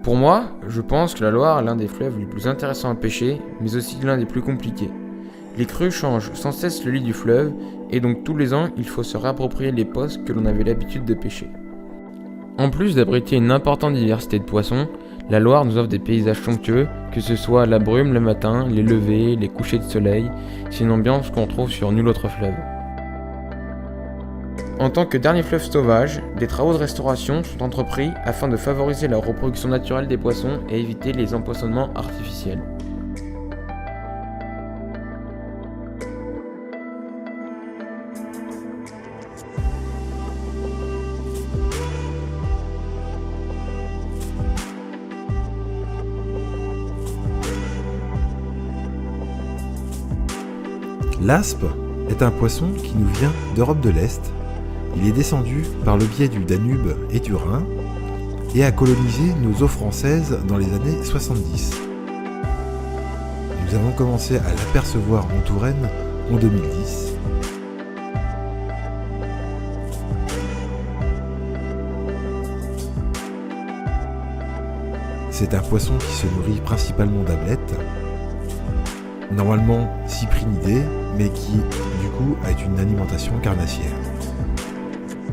Pour moi, je pense que la Loire est l'un des fleuves les plus intéressants à pêcher, mais aussi l'un des plus compliqués. Les crues changent sans cesse le lit du fleuve, et donc tous les ans, il faut se réapproprier les postes que l'on avait l'habitude de pêcher. En plus d'abriter une importante diversité de poissons, la Loire nous offre des paysages somptueux, que ce soit la brume le matin, les levées, les couchers de soleil, c'est une ambiance qu'on trouve sur nul autre fleuve. En tant que dernier fleuve sauvage, des travaux de restauration sont entrepris afin de favoriser la reproduction naturelle des poissons et éviter les empoisonnements artificiels. L'aspe est un poisson qui nous vient d'Europe de l'Est. Il est descendu par le biais du Danube et du Rhin et a colonisé nos eaux françaises dans les années 70. Nous avons commencé à l'apercevoir en Touraine en 2010. C'est un poisson qui se nourrit principalement d'ablettes, normalement cyprinidés, mais qui, du coup, a une alimentation carnassière.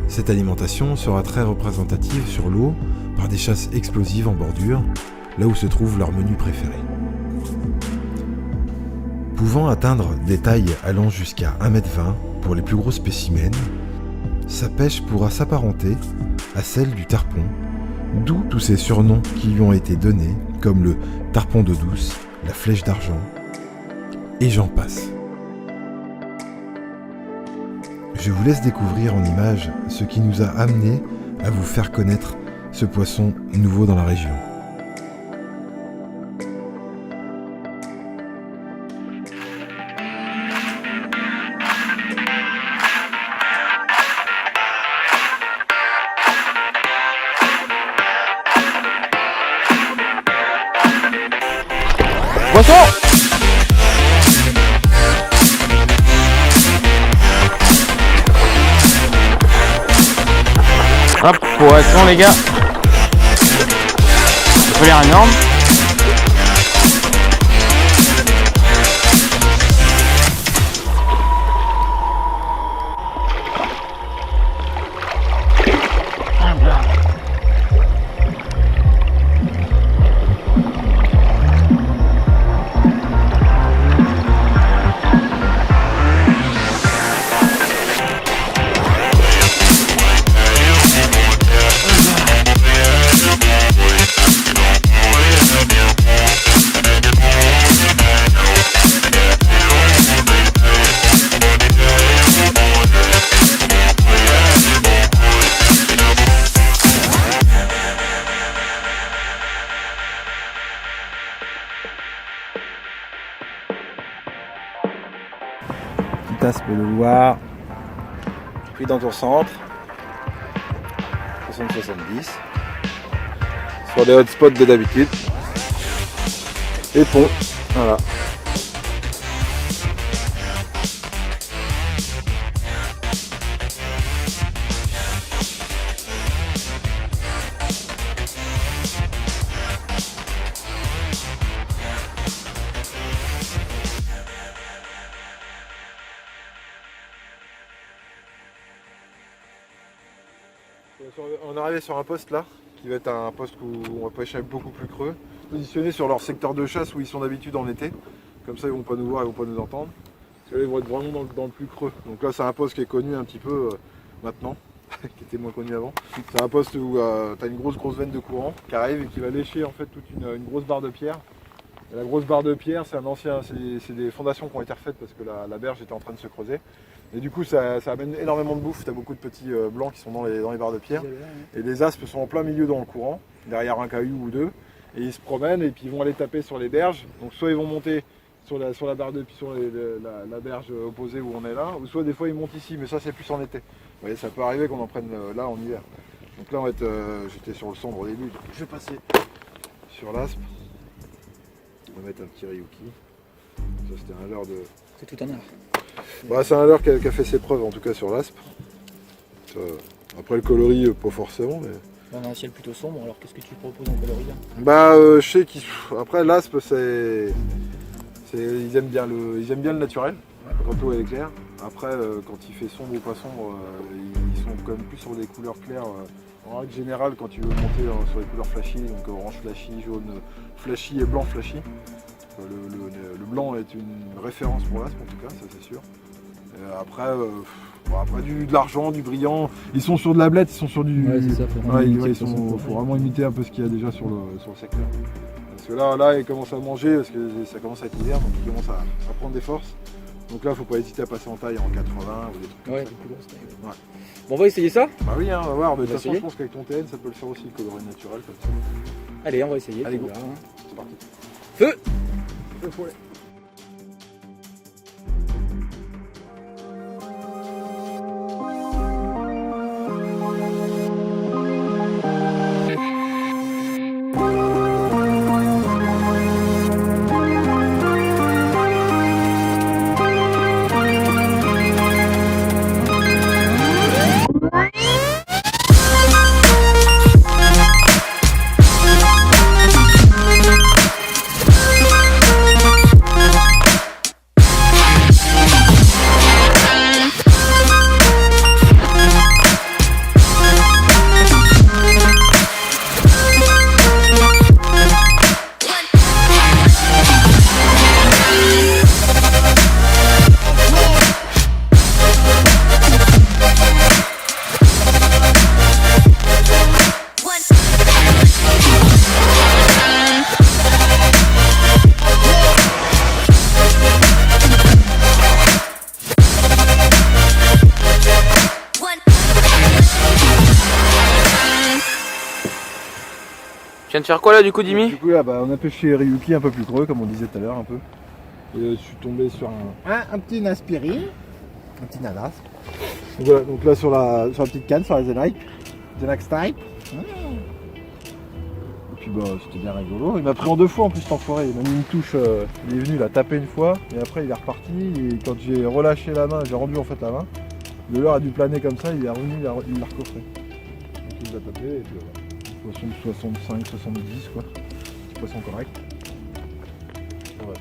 Cette alimentation sera très représentative sur l'eau par des chasses explosives en bordure, là où se trouve leur menu préféré. Pouvant atteindre des tailles allant jusqu'à 1,20 m pour les plus gros spécimens, sa pêche pourra s'apparenter à celle du tarpon, d'où tous ces surnoms qui lui ont été donnés, comme le tarpon d'eau douce, la flèche d'argent, et j'en passe. Je vous laisse découvrir en images ce qui nous a amené à vous faire connaître ce poisson nouveau dans la région. Poisson! Hop, poisson les gars. Ça a l'air énorme. Petite aspe de Loire, puis dans ton centre, 60-70, sur les hotspots de d'habitude, et pont, voilà. On est arrivé sur un poste là, qui va être un poste où on va pêcher beaucoup plus creux, positionné sur leur secteur de chasse où ils sont d'habitude en été. Comme ça ils vont pas nous voir, ils vont pas nous entendre. Parce que là ils vont être vraiment dans le plus creux. Donc là c'est un poste qui est connu un petit peu maintenant, qui était moins connu avant. C'est un poste où tu as une grosse veine de courant qui arrive et qui va lécher en fait toute une grosse barre de pierre. Et la grosse barre de pierre, c'est des fondations qui ont été refaites parce que la berge était en train de se creuser. Et du coup, ça amène énormément de bouffe. Tu as beaucoup de petits blancs qui sont dans les barres de pierre. Et les aspes sont en plein milieu dans le courant, derrière un caillou ou deux. Et ils se promènent et puis ils vont aller taper sur les berges. Donc soit ils vont monter sur la barre de sur la berge opposée où on est là, ou soit des fois ils montent ici, mais ça c'est plus en été. Vous voyez, ça peut arriver qu'on en prenne là en hiver. Donc là, j'étais sur le cendre au début, donc je vais passer sur l'aspe. On va mettre un petit ryuki. Ça c'était un leurre de... C'est tout un art. Bah, c'est un leurre qui a fait ses preuves en tout cas sur l'aspe. Après le coloris pas forcément, mais On a un ciel plutôt sombre, alors qu'est-ce que tu proposes en colorisant? Bah je sais qu'après l'aspe ils aiment bien le naturel, quand l'eau est claire. Après quand il fait sombre ou pas sombre, ils sont quand même plus sur des couleurs claires. En règle générale, quand tu veux monter sur les couleurs flashy, donc orange flashy, jaune flashy et blanc flashy, le blanc est une référence pour l'aspe en tout cas, ça c'est sûr. Après de l'argent, du brillant, ils sont sur de la blette, ils sont sur du... Ouais, c'est ça, faut vraiment imiter un peu ce qu'il y a déjà sur le secteur. Parce que là, ils commencent à manger, parce que ça commence à être hiver, donc ils commencent à prendre des forces. Donc là, faut pas hésiter à passer en taille en 80 ou des trucs comme ça. Plus grosse taille. Ouais. Bon, on va essayer ça? Bah oui, hein, on va voir, mais de toute façon, essayer. je pense qu'avec ton TN, ça peut le faire aussi, le coloris naturel. Comme ça. Allez, on va essayer. Allez, on go. verra, hein. C'est parti. Feu! Feu follet. Tu viens de faire quoi là du coup, Dimi? Du coup, là, on a pêché Ryuki un peu plus creux, comme on disait tout à l'heure, un peu. Et je suis tombé sur un petit Naspiri, un petit Nadas. Donc, voilà, donc là, sur la petite canne, sur la Zenax Type. Et puis, c'était bien rigolo. Il m'a pris en 2 fois en plus, cet enfoiré. Il m'a mis une touche, il est venu, il a tapé une fois, et après, il est reparti. Et quand j'ai relâché la main, j'ai rendu en fait la main, le leurre a dû planer comme ça, il est revenu, il l'a recoffré. Donc, il l'a tapé, et puis voilà. Poisson de 65, 70 quoi. Petit poisson correct. Ouais.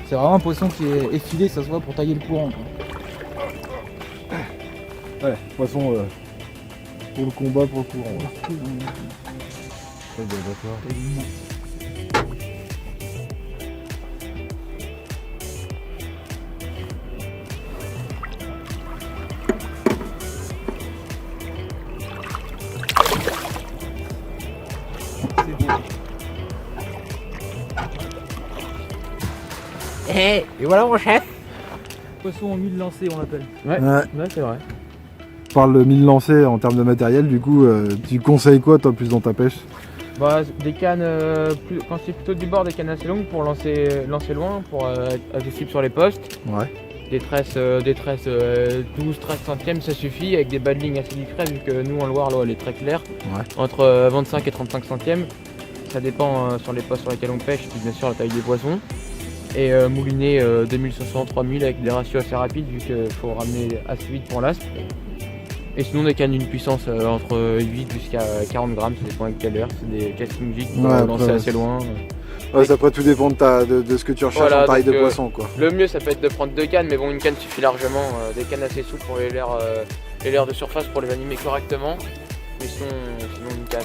C'est vraiment un poisson qui est effilé, ça se voit, pour tailler le courant, quoi. Ouais, poisson pour le combat, pour le courant. Ouais. Ouais, d'accord. Et voilà mon chef. Poisson en 1000 lancés, on l'appelle. Ouais, Ouais. c'est vrai. Tu parles de 1000 lancés en termes de matériel, du coup, tu conseilles quoi toi plus dans ta pêche? Bah, des cannes, quand c'est plutôt du bord, des cannes assez longues pour lancer loin, pour être accessible sur les postes. Ouais. Des tresses 12-13 centièmes, ça suffit, avec des bas de ligne assez discrets, vu que nous en Loire, l'eau elle est très claire. Ouais. Entre 25 et 35 centièmes. Ça dépend sur les postes sur lesquels on pêche, et puis bien sûr la taille des poissons. Et mouliner 2500-3000 avec des ratios assez rapides, vu qu'il faut ramener assez vite pour l'aspe. Et sinon des cannes d'une puissance entre 8 jusqu'à 40 grammes, ça dépend avec quelle heure, c'est des casting jigs pour lancer assez loin. Ouais, ça peut tout dépendre de ce que tu recherches Voilà, en taille donc, de poisson quoi. Le mieux ça peut être de prendre 2 cannes, mais bon une canne suffit largement, des cannes assez souples pour les leurres de surface pour les animer correctement. Mais sinon une canne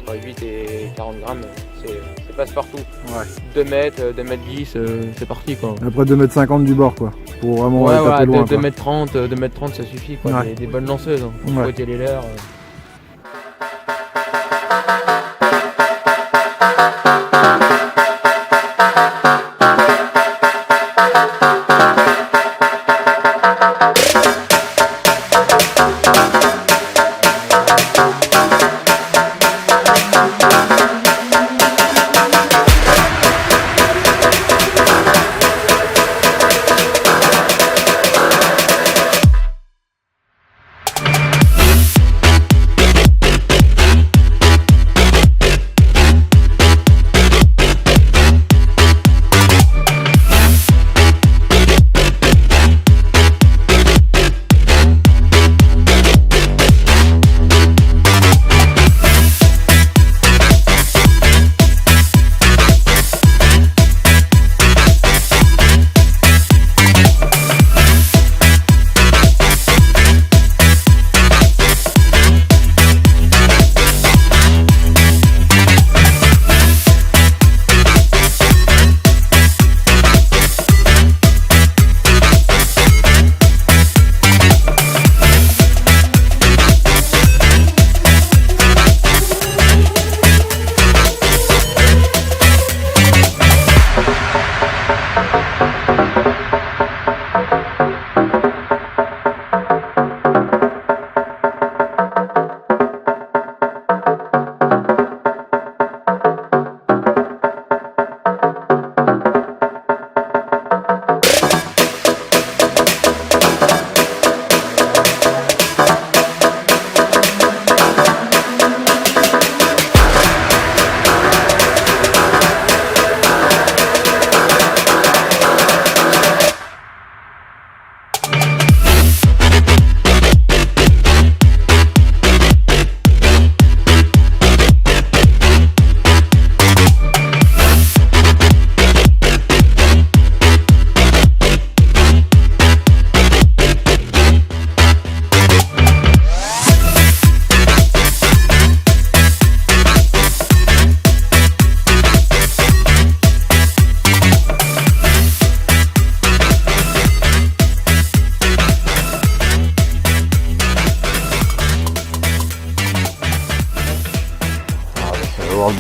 entre 8 et 40 grammes, c'est passe-partout. Ouais. 2 mètres, 2m10, c'est parti quoi. Après 2,50 m du bord quoi. Pour vraiment taper loin. 2m30, 2m30 ça suffit quoi, Ouais. des bonnes lanceuses. Hein. Faut Ouais. fouetter les leurres.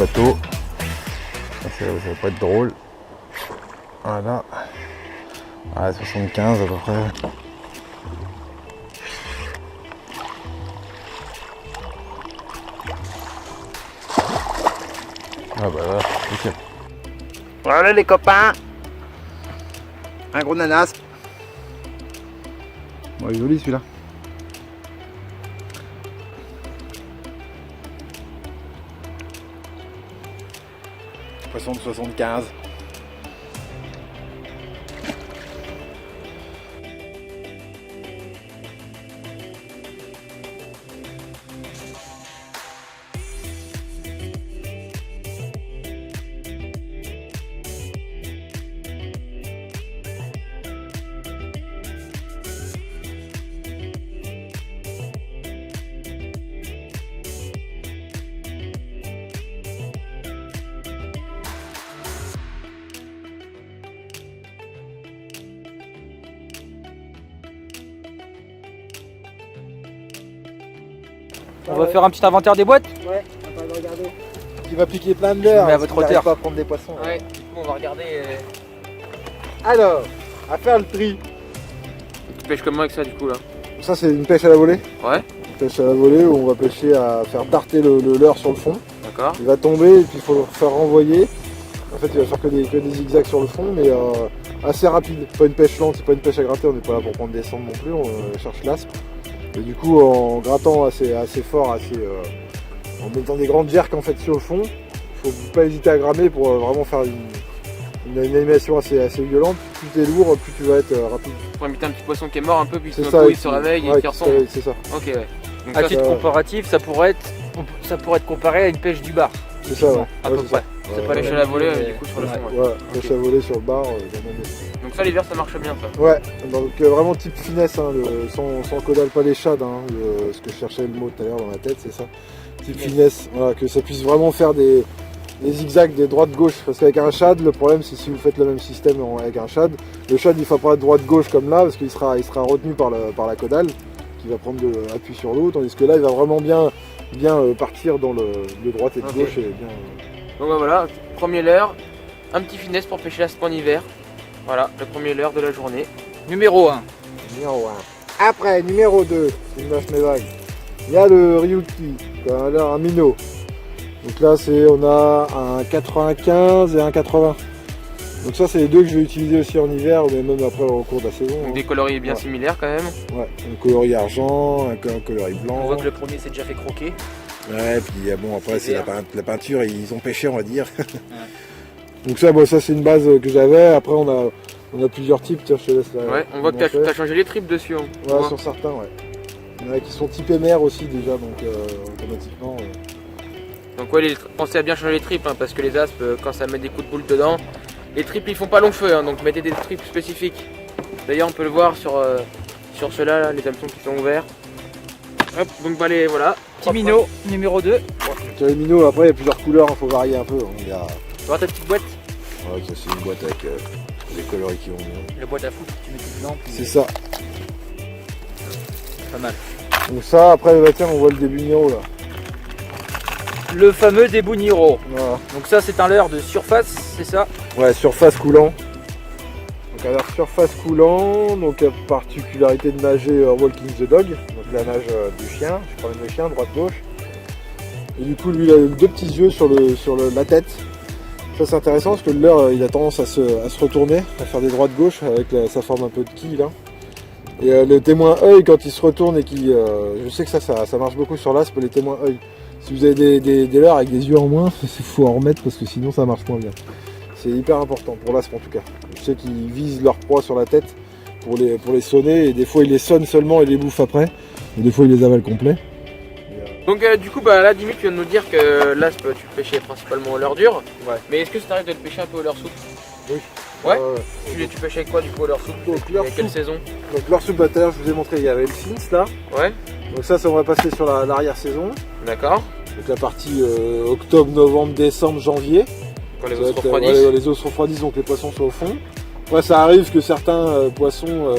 bateau. Ça va pas être drôle. Voilà. Ouais, 75 à peu près. Ah bah voilà, ok. Voilà les copains. Un gros nanas. Bon, il est joli celui-là. Poisson de 75. On va faire un petit inventaire des boîtes. Ouais, on va regarder. Qui va piquer plein de Je l'heure. mets à votre hauteur. Pas à prendre des poissons. Ouais, du coup on va regarder. Alors, à faire le tri. Tu pêches comment avec ça du coup là? Ça c'est une pêche à la volée. Ouais, Une pêche à la volée où on va pêcher à faire darter le leurre sur le fond. d'accord. Il va tomber et puis il faut le faire renvoyer. En fait il va faire que des zigzags sur le fond mais assez rapide. Pas une pêche lente, c'est pas une pêche à gratter, on n'est pas là pour prendre des cendres non plus, on cherche l'aspe. Et du coup en grattant assez fort, en mettant des grandes jerks en fait sur le fond, faut pas hésiter à grammer pour vraiment faire une animation assez violente. Plus t'es lourd, plus tu vas être rapide. Pour imiter un petit poisson qui est mort un peu, puis C'est tout ça, d'un coup et il se puis- réveille et ouais, qui ressemble. c'est ça. Ok, ouais. Donc À ça, titre ça- comparatif, ça pourrait être comparé à une pêche du bar. C'est ça, ouais. À Ouais, peu c'est près. ça. C'est Ouais, pas pêche les à mêmes la volée mais- du coup sur le ouais. fond. Ouais. Ouais, pêche à voler sur le bar. Donc ça l'hiver ça marche bien ça. Ouais, donc vraiment type finesse, hein, sans caudal pas les shad, hein, ce que je cherchais le mot tout à l'heure dans ma tête, c'est ça. Type finesse, voilà, que ça puisse vraiment faire des zigzags, des droites-gauche. Parce qu'avec un shad, le problème c'est si vous faites le même système avec un shad, le shad il ne fera pas droite-gauche comme là, parce qu'il sera retenu par la caudale, qui va prendre de l'appui sur l'eau, tandis que là il va vraiment bien partir dans le droite et de Ok. gauche. Et bien, Donc bah, voilà, premier leurre, un petit finesse pour pêcher l'aspe en hiver. Voilà, le premier leurre de la journée. Numéro 1. numéro 1. Après, numéro 2, c'est une vache mes vagues. Il y a le Ryuki, un minnow. Donc là, on a un 95 et un 80. Donc ça, c'est les deux que je vais utiliser aussi en hiver, mais même après au cours de la saison. Donc des coloris bien Ouais. similaires quand même. Ouais, un coloris argent, un coloris On blanc. voit que le premier s'est déjà fait croquer. Ouais, puis bon, après, C'est c'est vert. la peinture, ils ont pêché, on va dire. Donc ça, ça c'est une base que j'avais. Après, on a plusieurs types. Tiens, je te laisse la. Ouais, on voit que t'as changé les tripes dessus. Hein. On Ouais, voit. sur certains, ouais. Il y en a qui sont typés mère aussi déjà, donc automatiquement. Donc ouais, pensez à bien changer les tripes, hein, parce que les aspes, quand ça met des coups de boule dedans, les tripes ils font pas long feu, hein, donc mettez des tripes spécifiques. D'ailleurs on peut le voir sur ceux-là, là, les hameçons qui sont ouverts. Hop, donc bah les voilà. Petit minot, numéro 2. Sur les minots, après il y a plusieurs couleurs, il faut varier un peu. Hein. Il y a... Tu vois ta petite boîte. Ouais, ça c'est une boîte avec des coloris qui vont bien. Le boîte à foutre, tu mets tout dedans. puis C'est ça. Pas mal. Donc ça, après bah, tiens, on voit le début Niro là. Le fameux début Niro. Voilà. Donc ça c'est un leurre de surface, c'est ça? Ouais, surface coulant. Donc alors surface coulant, donc particularité de nager walking the dog, donc la nage du chien, je promène le chien droite-gauche. Et du coup lui il a deux petits yeux sur la tête. Ça c'est intéressant parce que le leurre il a tendance à se retourner, à faire des droites-gauche avec sa forme un peu de quille là. Et le témoin œil quand il se retourne et qui, je sais que ça marche beaucoup sur l'aspe, les témoins œil. Si vous avez des leurres avec des yeux en moins, il faut en remettre parce que sinon ça marche moins bien. C'est hyper important pour l'aspe en tout cas. Je sais qu'ils visent leur proie sur la tête pour les sonner et des fois ils les sonnent seulement et les bouffent après. Et des fois ils les avalent complets. Donc du coup bah là Dimitri tu viens de nous dire que l'aspe tu pêchais principalement au leurre dur. Ouais. Mais est-ce que ça t'arrive de le pêcher un peu au leurre souple? Oui. Ouais. Tu pêches avec quoi du coup au leurre souple? Donc Il y leur a quelle soupe, saison? donc leur soupe à terre, je vous ai montré, il y avait le Fins là. Ouais, Donc ça on va passer sur l'arrière-saison. d'accord. Donc la partie octobre, novembre, décembre, janvier. Quand les Ça va eaux se être, refroidissent. les eaux se refroidissent, donc les poissons sont au fond. Après ça arrive que certains poissons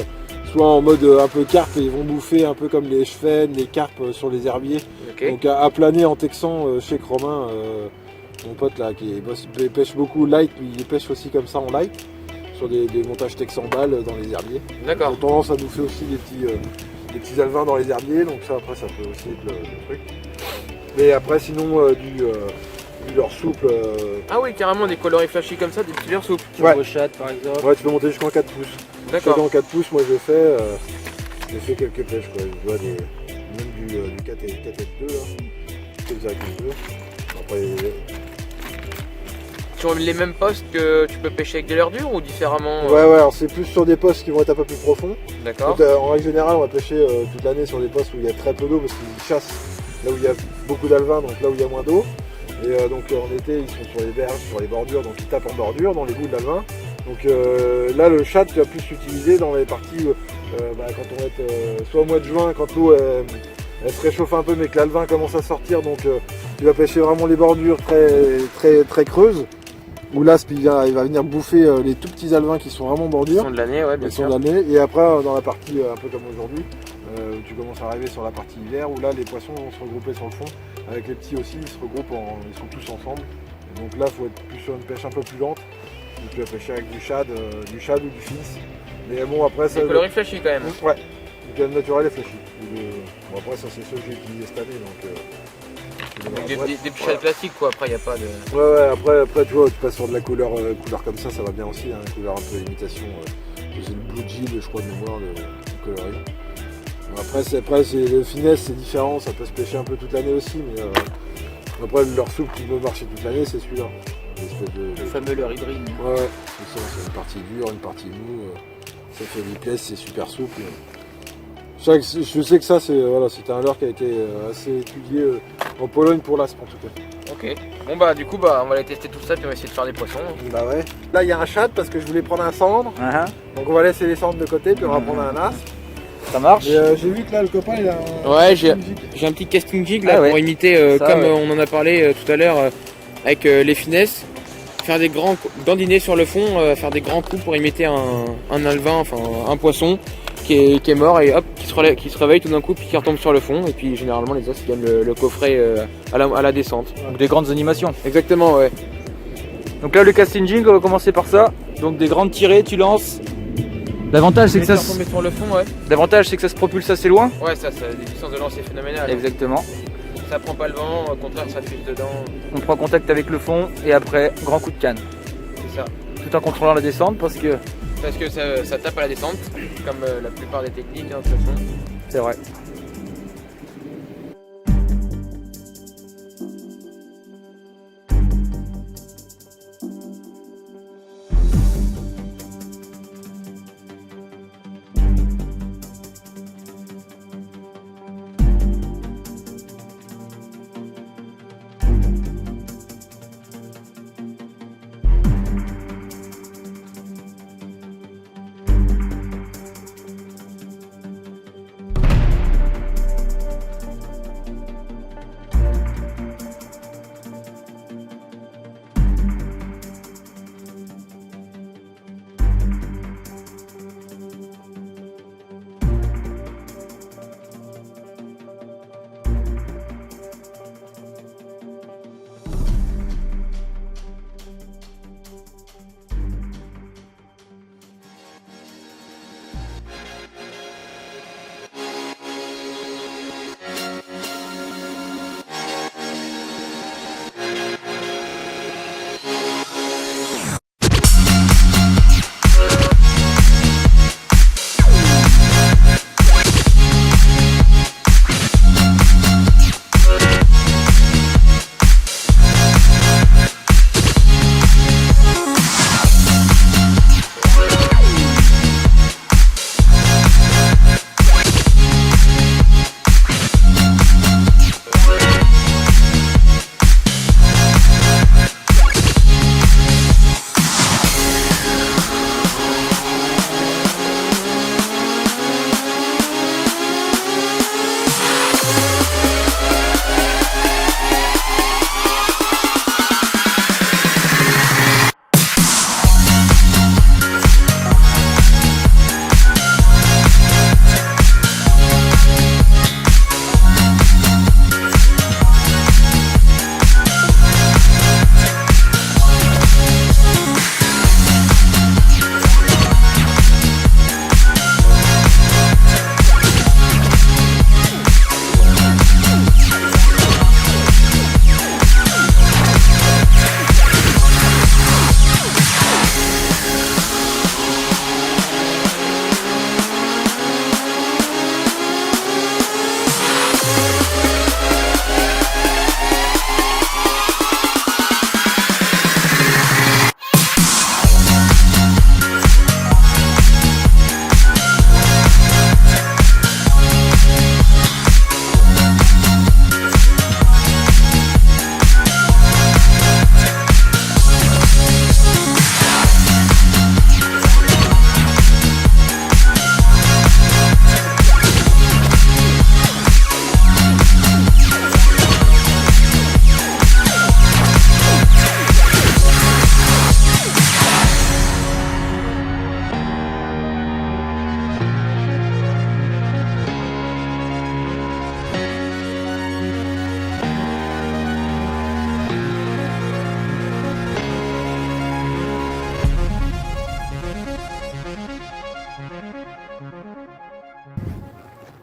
soient en mode un peu carpe et ils vont bouffer un peu comme les chefennes, les carpes sur les herbiers. Ok. Donc à planer en texan chez Romain mon pote là qui pêche beaucoup light, puis il pêche aussi comme ça en light, sur des montages texan balles dans les herbiers. Ils D'accord. ont tendance à bouffer aussi des petits alevins dans les herbiers, donc ça après ça peut aussi être le truc. Mais après sinon du leurre souple. Ah oui, carrément des coloris flashy comme ça, des petits leurres souples. Ouais. Rochette par exemple. Ouais, tu peux monter jusqu'en 4 pouces. D'accord. En 4 pouces, moi j'ai fait quelques pêches quoi. Je vois même du 4 et 2 là. Comme ça avec les deux. Après, Sur les mêmes postes que tu peux pêcher avec des leurres durs ou différemment ouais, alors c'est plus sur des postes qui vont être un peu plus profonds. D'accord. En règle générale, on va pêcher toute l'année sur des postes où il y a très peu d'eau parce qu'ils chassent là où il y a beaucoup d'alevins, donc là où il y a moins d'eau. Et donc en été, ils sont sur les berges, sur les bordures, donc ils tapent en bordure dans les bouts d'alevin. Donc là, le chat, tu vas plus l'utiliser dans les parties quand on va être soit au mois de juin, quand l'eau elle se réchauffe un peu, mais que l'alevin commence à sortir. Donc tu vas pêcher vraiment les bordures très creuses. Où là, il va venir bouffer les tout petits alevins qui sont vraiment en bordure. Ils sont de l'année, ouais, bien Ils sont sûr. de l'année. Et après, dans la partie un peu comme aujourd'hui, où tu commences à arriver sur la partie hiver, où là, les poissons vont se regrouper sur le fond. Avec les petits aussi, ils se regroupent, ils sont tous ensemble. Et donc là, il faut être plus sur une pêche un peu plus lente. Donc tu vas pêcher avec du shad ou du fils. Mais bon, après ça. Des coloris flashy quand même. Ouais, du calme naturel et flashy. Bon, après, ça, c'est ceux que j'ai utilisés cette année. Donc, Des pichades classiques quoi, après il n'y a pas de... Ouais, après tu vois, tu passes sur de la couleur comme ça va bien aussi, hein, couleur un peu imitation. C'est le Blue Gill, je crois, de mémoire, le coloris. Bon, après, le finesse, c'est différent, ça peut se pêcher un peu toute l'année aussi, mais après, leur soupe qui peut marcher toute l'année, c'est celui-là. Le fameux leurre hybride. Ouais, c'est ça, c'est une partie dure, une partie mou, ça fait des pièces, c'est super souple. Je sais que ça, c'était un leurre qui a été assez étudié en Pologne pour l'aspe en tout cas. Ok. Bon bah du coup on va aller tester tout ça puis on va essayer de faire des poissons. Bah ouais. Là il y a un chat parce que je voulais prendre un cendre. Donc on va laisser les cendres de côté puis on va prendre un as. Ça marche. Et j'ai vu que là le copain il a un... Ouais, j'ai un petit casting jig là Ah ouais. pour imiter Ça, comme ouais. on en a parlé tout à l'heure avec les finesses. Faire des grands dandiner sur le fond, faire des grands coups pour imiter un alevin, enfin un poisson qui est mort et hop qui se réveille tout d'un coup puis qui retombe sur le fond et puis généralement les os ils gagnent le coffret à la descente. Donc des grandes animations. Exactement ouais. Donc là le casting jig, on va commencer par ça. Donc des grandes tirées, tu lances. L'avantage c'est que ça tomber sur le fond ouais. L'avantage c'est que ça se propulse assez loin. Ouais ça a des distances de lancer phénoménales. Exactement. Ça prend pas le vent, au contraire ça fuse dedans. On prend contact avec le fond et après grand coup de canne. C'est ça. Tout en contrôlant la descente parce que ça tape à la descente, comme la plupart des techniques de toute façon. c'est vrai.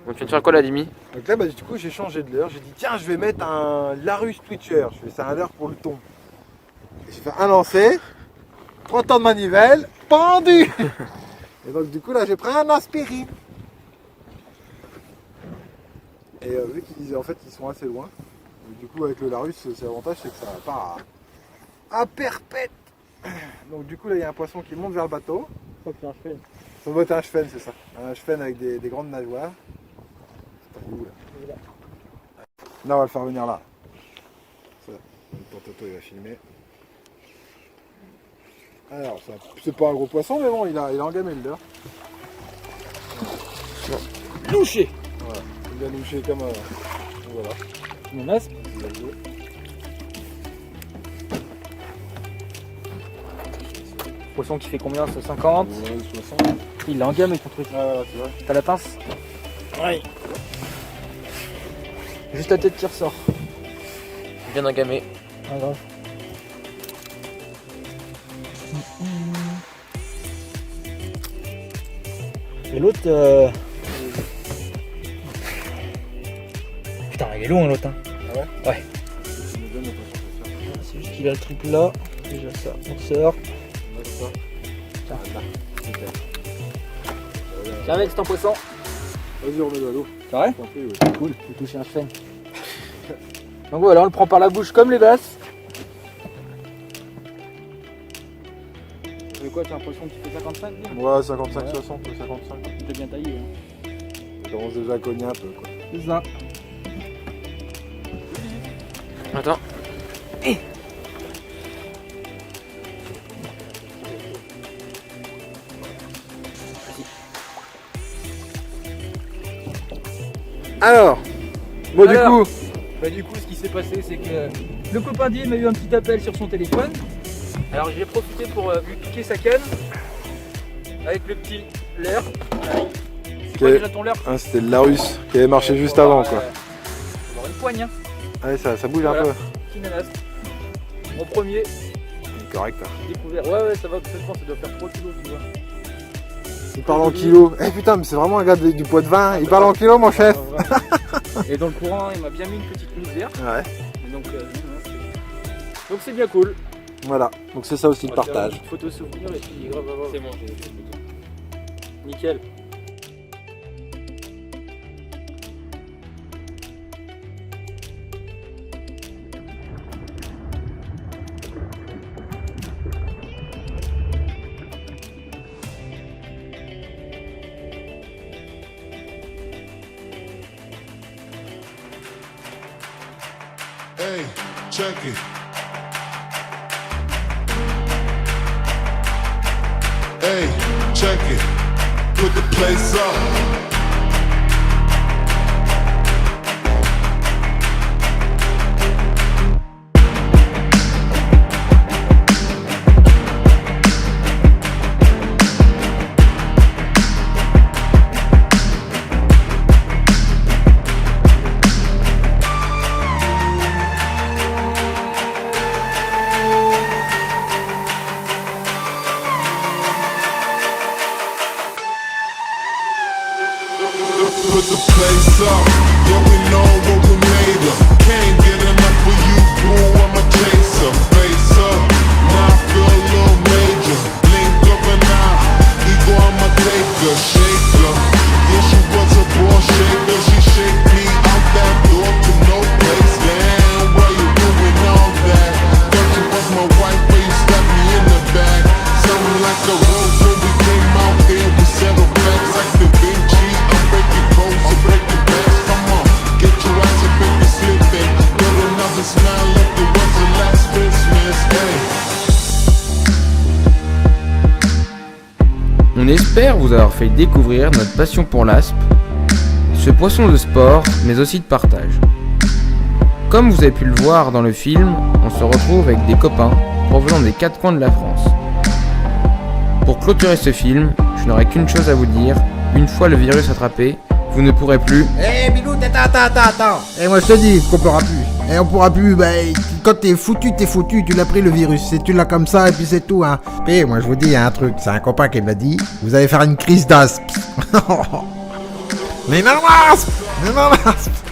Donc tu viens de faire quoi là, Dimi? Donc là, du coup, j'ai changé de leurre. J'ai dit, tiens, je vais mettre un Larus Twitcher. Je fais, c'est un leurre pour le thon. Et j'ai fait un lancer, 30 ans de manivelle, pendu. Et donc, du coup, là, j'ai pris un aspirine. Et vu qu'ils en fait, ils sont assez loin. Donc, du coup, avec le Larus, c'est l'avantage, c'est que ça va pas à perpète. Donc, du coup, là, il y a un poisson qui monte vers le bateau. Je crois que c'est un chevenne. Ça doit être un chevenne, c'est ça. Un chevenne avec des grandes nageoires. C'est où, là? Là, on va le faire venir là. Ça, le Toto, il va filmer. Alors, c'est pas un gros poisson, mais bon, il a engamé le leurre. Louché. Voilà, il a louché comme voilà. Mon aspe. Poisson qui fait combien? 50. Ouais, 60. Il l'a engamé ton truc. Ah, voilà, c'est vrai. T'as la pince? Oui. Juste la tête qui ressort. Bien engamé. Pas grave. Et l'autre... Putain, il est long l'autre. Hein. Ah ouais? Ouais. Tu me donnes le poisson pour ça. C'est juste qu'il a le truc là. Déjà ça. On sort. On a ça. Tiens. Là. Super. Tiens mec, c'est un poisson. Vas-y, remets-le à l'eau. C'est vrai? T'en prie, ouais. Cool, j'ai touché un chevenne. Donc voilà, on le prend par la bouche comme les basses. Mais quoi, t'as un poisson qui fait 55 bien? Ouais, 55, Ouais. 60, 55. Il est bien taillé. Hein. Ça commence déjà à cogner un peu, quoi. C'est ça. Attends. Alors, bon, Alors. du coup, Ce qui s'est passé, c'est que le copain d'Im a eu un petit appel sur son téléphone. Alors j'ai profité pour lui piquer sa canne avec le petit leurre. C'est quoi Ok. déjà ton leurre? hein, c'était le Larus qui avait marché juste Faut avoir, avant, quoi. faut avoir une poigne, hein. Allez, ça bouge Voilà. un peu. Petit nanas. Mon premier Correct, hein. découvert. Ouais, ça va, je pense que ça doit faire 3 kilos, tu vois. Il parle en kilos. Eh putain, mais c'est vraiment un gars du poids de vin. Il parle en kilos, mon chef. Et dans le courant, il m'a bien mis une petite mousse verte. Ouais. Et donc c'est bien cool. Voilà. Donc c'est ça aussi le On va faire partage. une petite photo souvenir et puis grave, c'est bon, j'ai fait photo. Nickel. Hey, check it. Hey, check it. Put the place up. Put the place up, yeah we know what we made of. Can't get enough of you, boo, I'm a chaser. Face up, now I feel a little major. Link up and out, ego I'm a taker. Shaker, yeah she was a ball shaker. She shake me out that door to no place. Damn, why you doing all that? Thought you was my wife, but you slapped me in the back. Something like a rose when we came out there, we settled facts like the Vinci. I'm breaking codes, so break the backs. Come on, get your ass up if you're slipping. Put another smile like it was the last Christmas. Hey. On espère vous avoir fait découvrir notre passion pour l'aspe, ce poisson de sport, mais aussi de partage. Comme vous avez pu le voir dans le film, on se retrouve avec des copains provenant des 4 coins de la France. Pour clôturer ce film, je n'aurai qu'une chose à vous dire, une fois le virus attrapé, vous ne pourrez plus... Eh Bilou, attends. Eh moi je te dis qu'on pourra plus. Et on pourra plus, quand t'es foutu, tu l'as pris le virus. C'est tu l'as comme ça et puis c'est tout, hein. Et moi je vous dis un truc, c'est un copain qui m'a dit, vous allez faire une crise d'aspe. Les nanas! Les nanas!